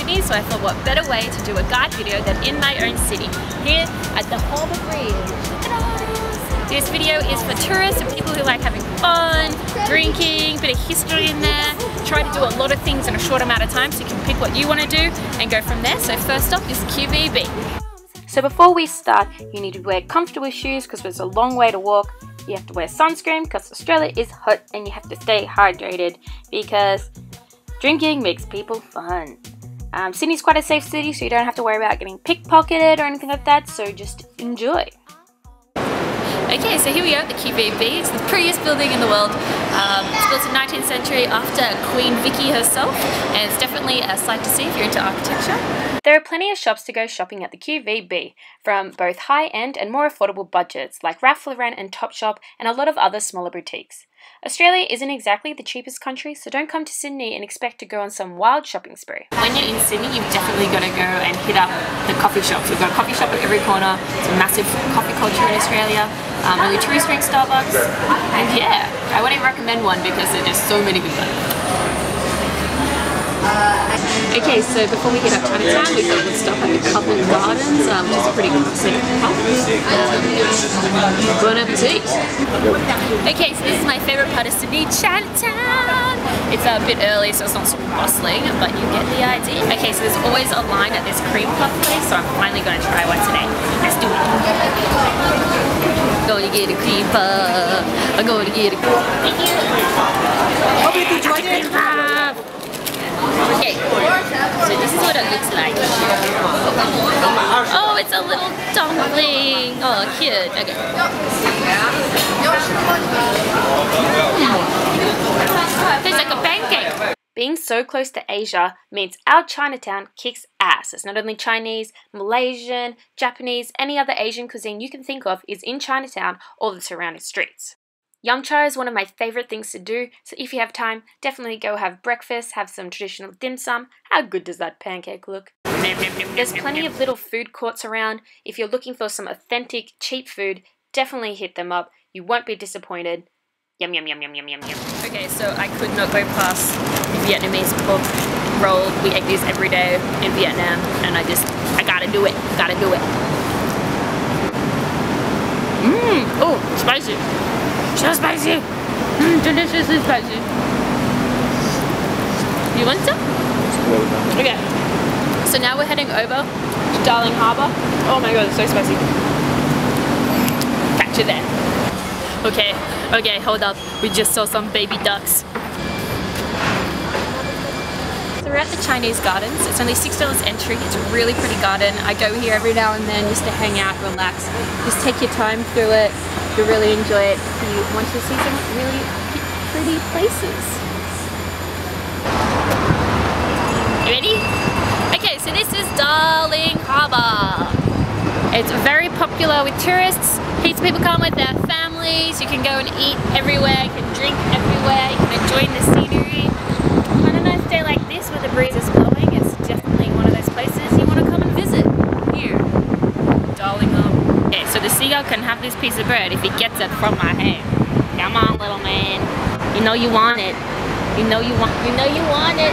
Sydney, so I thought what better way to do a guide video than in my own city, here at the Harbour Bridge. This video is for tourists and people who like having fun, drinking, bit of history in there. Try to do a lot of things in a short amount of time so you can pick what you want to do and go from there. So first up is QVB. So before we start, you need to wear comfortable shoes because it's a long way to walk. You have to wear sunscreen because Australia is hot, and you have to stay hydrated because drinking makes people fun. Sydney's quite a safe city, so you don't have to worry about getting pickpocketed or anything like that, so just enjoy. Okay, so here we are at the QVB. It's the prettiest building in the world. It's built in the 19th century after Queen Vicky herself, and it's definitely a sight to see if you're into architecture. There are plenty of shops to go shopping at the QVB, from both high-end and more affordable budgets like Ralph Lauren and Topshop, and a lot of other smaller boutiques. Australia isn't exactly the cheapest country, so don't come to Sydney and expect to go on some wild shopping spree. When you're in Sydney, you've definitely got to go and hit up the coffee shops. We've got a coffee shop at every corner. It's a massive coffee culture in Australia. Only tourists drink Starbucks. And yeah, I wouldn't recommend one because there's just so many good ones. Okay, so before we hit up Chinatown, we thought we'd stop at the Covent Gardens, which is a pretty classic pub. Bon appetit! Okay, so this is my favourite part of Sydney, Chinatown! It's a bit early, so it's not super bustling, but you get the idea. Okay, so there's always a line at this cream puff place, so I'm finally going to try one today. Let's do it! Going to get a cream puff! I'm going to get a cream puff! Thank you! Hope you enjoyed it! Okay, so this is what it looks like. Oh, it's a little dumpling. Oh, cute. Okay. Tastes like a pancake. Being so close to Asia means our Chinatown kicks ass. It's not only Chinese, Malaysian, Japanese, any other Asian cuisine you can think of is in Chinatown or the surrounding streets. Yum cha is one of my favourite things to do, so if you have time, definitely go have breakfast, have some traditional dim sum. How good does that pancake look? There's plenty of little food courts around. If you're looking for some authentic, cheap food, definitely hit them up. You won't be disappointed. Yum yum yum yum yum yum yum. Okay, so I could not go past Vietnamese pork roll. We ate these every day in Vietnam, and I gotta do it. Gotta do it. Oh, spicy. So spicy! Deliciously spicy. You want some? Okay. So now we're heading over to Darling Harbour. Oh my god, it's so spicy. Catch you there. Okay, hold up. We just saw some baby ducks. So we're at the Chinese Gardens. It's only $6 entry. It's a really pretty garden. I go here every now and then just to hang out, relax. Just take your time through it. You really enjoy it if you want to see some really pretty places. You ready? Okay, so this is Darling Harbour. It's very popular with tourists. Heaps of people come with their families. You can go and eat everywhere, you can drink everywhere, you can enjoy the scenery. On a nice day like this where the breeze is blowing, it's definitely one of those places you want to come and visit. Here, Darling Harbour. Okay, so the seagull can have this piece of bread if he gets it from my hand. Come on, little man. You know you want it. You know you want it.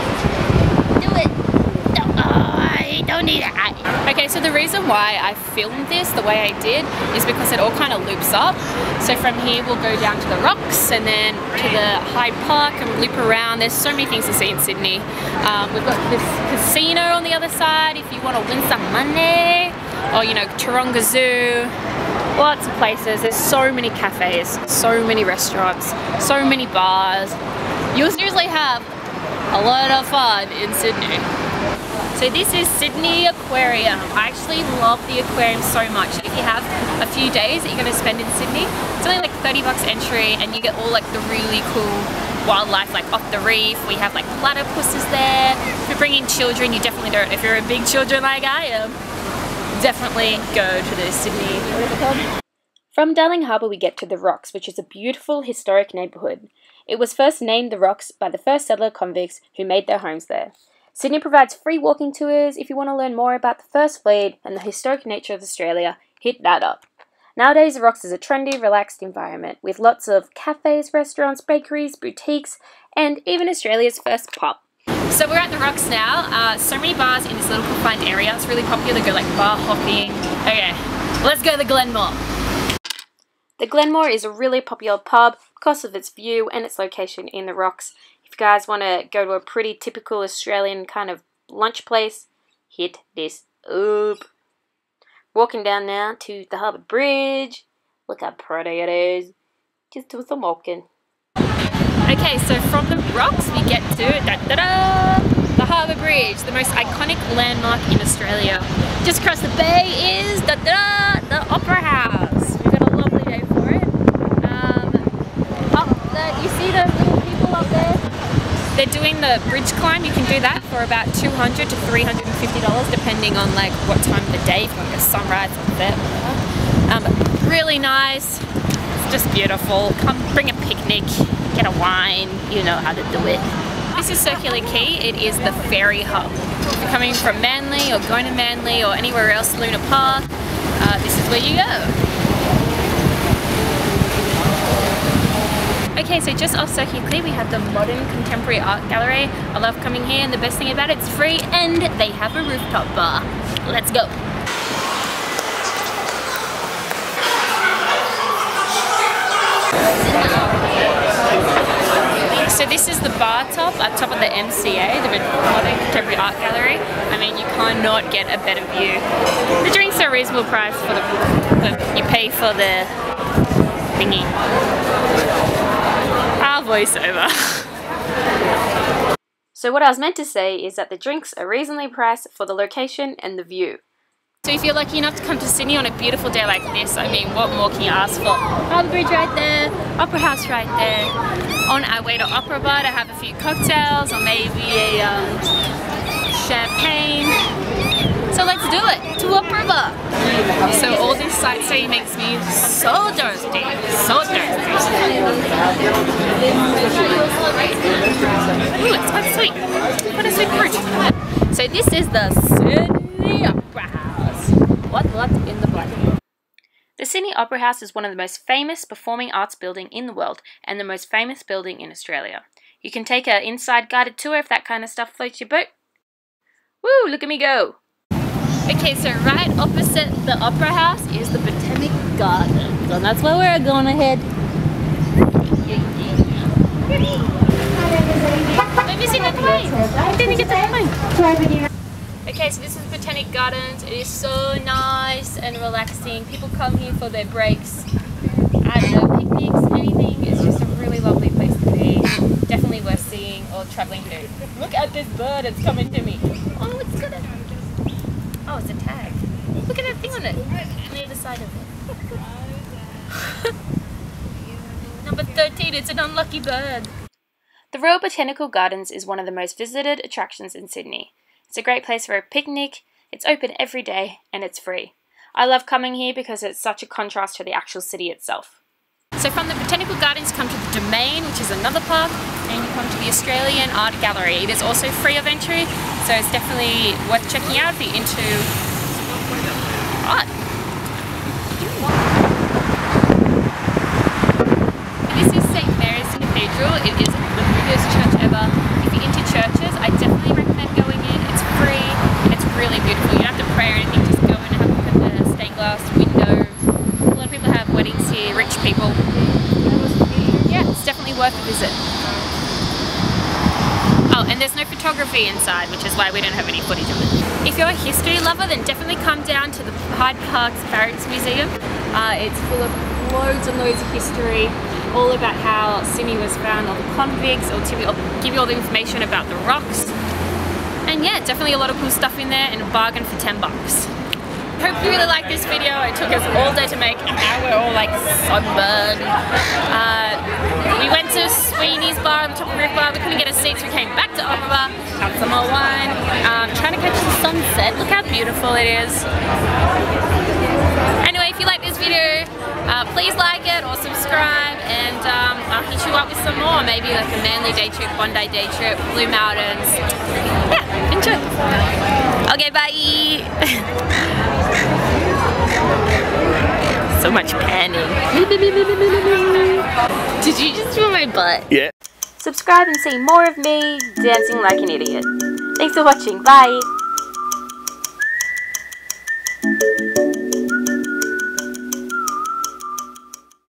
Do it. No, I don't need it. Okay, so the reason why I filmed this the way I did is because it all kind of loops up. So from here we'll go down to the rocks and then to the Hyde Park and loop around. There's so many things to see in Sydney. We've got this casino on the other side if you want to win some money. Or, you know, Taronga Zoo, lots of places. There's so many cafes, so many restaurants, so many bars. You'll seriously have a lot of fun in Sydney. So this is Sydney Aquarium. I actually love the aquarium so much. If you have a few days that you're going to spend in Sydney, it's only like $30 entry and you get all like the really cool wildlife like off the reef. We have like platypuses there. If you're bringing children, you definitely don't. If you're a big children like I am, definitely go to the Sydney, what is it called? From Darling Harbour we get to the Rocks, which is a beautiful historic neighbourhood. It was first named the Rocks by the first settler convicts who made their homes there. Sydney provides free walking tours. If you want to learn more about the First Fleet and the historic nature of Australia, hit that up. Nowadays, the Rocks is a trendy, relaxed environment with lots of cafes, restaurants, bakeries, boutiques, and even Australia's first pub. So we're at the Rocks now. So many bars in this little confined area. It's really popular to go like bar hopping. Okay, let's go to the Glenmore. The Glenmore is a really popular pub because of its view and its location in the Rocks. If you guys want to go to a pretty typical Australian kind of lunch place, hit this up. Walking down now to the Harbour Bridge. Look how pretty it is. Just do some walking. Okay, so from the Rocks we get to the Harbour Bridge, the most iconic landmark in Australia. Just across the bay is the Opera House. We've got a lovely day for it. You see those little people up there? They're doing the bridge climb. You can do that for about $200 to $350 depending on like what time of the day, if you want to go sunrise, sunset, whatever. Really nice. It's just beautiful. Come bring a picnic, get a wine, you know how to do it. This is Circular Quay. It is the ferry hub. If you're coming from Manly or going to Manly or anywhere else, Luna Park, this is where you go. Okay, so just off Circular Quay we have the Modern Contemporary Art Gallery. I love coming here, and the best thing about it, it's free and they have a rooftop bar. Let's go. So this is the bar top, at top of the MCA, the Modern Contemporary Art Gallery. I mean, you cannot get a better view. The drinks are a reasonable price for you pay for the thingy. Our voiceover. So what I was meant to say is that the drinks are reasonably priced for the location and the view. So if you're lucky enough to come to Sydney on a beautiful day like this, I mean, what more can you ask for? Harbour Bridge right there, Opera House right there. On our way to Opera Bar to have a few cocktails or maybe a champagne. So let's do it, to Opera Bar. So all this sightseeing makes me so thirsty, so thirsty. Ooh, it's quite sweet. What a sweet fruit. So this is the Sydney Opera House. What in the blood? The Sydney Opera House is one of the most famous performing arts building in the world and the most famous building in Australia. You can take an inside guided tour if that kind of stuff floats your boat. Woo, look at me go! Okay, so right opposite the Opera House is the Botanic Gardens, and that's where we're going ahead. I'm missing the plane! I didn't get the plane! Okay, so this is Botanic Gardens. It is so nice and relaxing. People come here for their breaks. I don't know, picnics, anything. It's just a really lovely place to be. Definitely worth seeing or travelling to. Look at this bird, it's coming to me. Oh, it's got a... Oh, it's a tag. Look at that thing on it. On the other side of it. Number 13, it's an unlucky bird. The Royal Botanical Gardens is one of the most visited attractions in Sydney. It's a great place for a picnic, it's open every day, and it's free. I love coming here because it's such a contrast to the actual city itself. So from the Botanical Gardens you come to the Domain, which is another park, and you come to the Australian Art Gallery. It is also free of entry, so it's definitely worth checking out if you're into art. This is St. Mary's Cathedral. It is the biggest church ever. If you're into churches, I definitely recommend going in. It's free and it's really beautiful. You don't have to pray or anything, just go in and have a look at the stained glass window. A lot of people have weddings here, rich people. Yeah, it's definitely worth a visit. Oh, and there's no photography inside, which is why we don't have any footage of it. If you're a history lover, then definitely come down to the Hyde Park's Barracks Museum. It's full of loads and loads of history, all about how Sydney was found, all the convicts, or give you all the information about the Rocks. And yeah, definitely a lot of cool stuff in there, and a bargain for $10. Hope you really liked this video. It took us all day to make, and now we're all like sunburned. We went to S.Y.D's bar on the top of the roof bar. We couldn't get a seat, so we came back to Opera Bar, had some more wine, trying to catch the sunset. Look how beautiful it is. Anyway, if you like this video, please like it or subscribe, and I'll hit you up with some more. Maybe like a Manly day trip, one-day day trip, Blue Mountains. Yeah, enjoy. Okay, bye. So much panning. Did you just feel my butt? Yeah. Subscribe and see more of me dancing like an idiot. Thanks for watching, bye!